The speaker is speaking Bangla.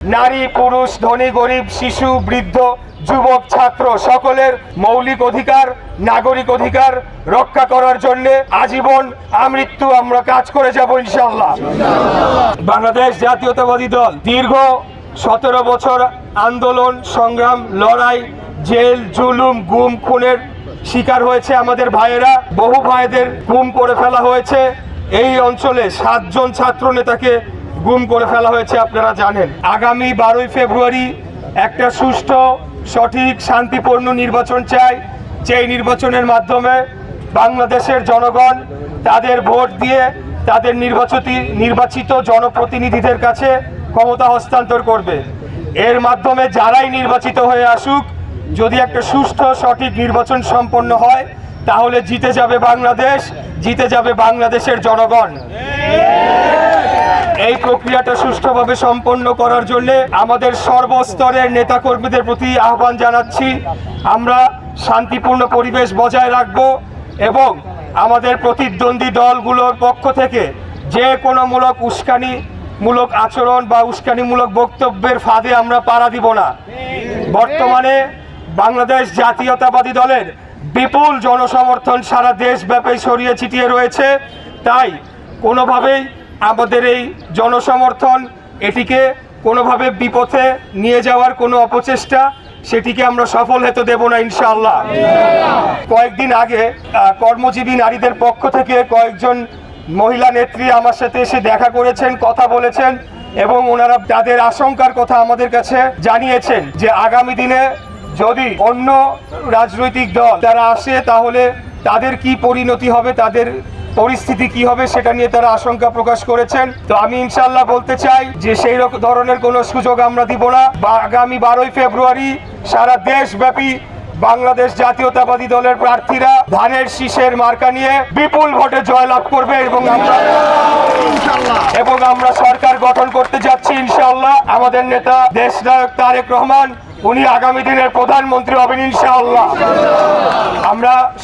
নারী পুরুষ ধনী গরিব শিশু বৃদ্ধ যুবক ছাত্র সকলের মৌলিক অধিকার নাগরিক অধিকার রক্ষা করার জন্য আজীবন আমৃত্যু আমরা কাজ করে যাব ইনশাআল্লাহ। বাংলাদেশ জাতীয়তাবাদী দল দীর্ঘ 17 বছর আন্দোলন সংগ্রাম লড়াই জেল জুলুম গুম খুনের শিকার হয়েছে আমাদের ভাইয়েরা। বহু ভাইদের গুম করে ফেলা হয়েছে। এই অঞ্চলে 7 জন ছাত্র নেতাকে গুম করে ফেলা হয়েছে, আপনারা জানেন। আগামী 12ই ফেব্রুয়ারি একটা সুষ্ঠু সঠিক শান্তিপূর্ণ নির্বাচন চাই। যেই নির্বাচনের মাধ্যমে বাংলাদেশের জনগণ তাদের ভোট দিয়ে তাদের নির্বাচিত জনপ্রতিনিধিদের কাছে ক্ষমতা হস্তান্তর করবে। এর মাধ্যমে যারাই নির্বাচিত হয়ে আসুক, যদি একটা সুষ্ঠু সঠিক নির্বাচন সম্পন্ন হয় তাহলে জিতে যাবে বাংলাদেশ, জিতে যাবে বাংলাদেশের জনগণ। এই প্রক্রিয়াটা সুষ্ঠুভাবে সম্পন্ন করার জন্য আমাদের সর্বস্তরের নেতাকর্মীদের প্রতি আহ্বান জানাচ্ছি, আমরা শান্তিপূর্ণ পরিবেশ বজায় রাখব এবং আমাদের প্রতিদ্বন্দ্বী দলগুলোর পক্ষ থেকে যে কোনো উস্কানিমূলক আচরণ বা উস্কানিমূলক বক্তব্যের ফাঁদে আমরা পাড়া দিব না। বর্তমানে বাংলাদেশ জাতীয়তাবাদী দলের বিপুল জনসমর্থন সারা দেশব্যাপী ছড়িয়ে ছিটিয়ে রয়েছে। তাই কোনোভাবেই আমাদের এই জনসমর্থন এটিকে কোনোভাবে বিপথে নিয়ে যাওয়ার কোনো অপচেষ্টা সেটিকে আমরা সফল হতে দেব না ইনশাআল্লাহ। কয়েকদিন আগে কর্মজীবী নারীদের পক্ষ থেকে কয়েকজন মহিলা নেত্রী আমার সাথে এসে দেখা করেছেন, কথা বলেছেন এবং ওনারা তাদের আশঙ্কার কথা আমাদের কাছে জানিয়েছেন যে আগামী দিনে যদি অন্য রাজনৈতিক দল তারা আসে তাহলে তাদের কি পরিণতি হবে, তাদের পরিস্থিতি কি হবে সেটা নিয়ে তারা আশঙ্কা প্রকাশ করেছেন। তো আমি ইনশাআল্লাহ বলতে চাই যে সেই ধরনের কোনো সুযোগ আমরা দিব না। আগামী 12ই ফেব্রুয়ারি সারা দেশব্যাপী বাংলাদেশ জাতীয়তাবাদী দলের প্রার্থীরা ধানের শীষের মার্কা নিয়ে বিপুল ভোটে জয়লাভ করবে এবং আমরা সরকার গঠন করতে যাচ্ছি ইনশাআল্লাহ। আমাদের নেতা দেশনায়ক তারেক রহমান উনি আগামী দিনের প্রধানমন্ত্রী হবেন ইনশাআল্লাহ। আমরা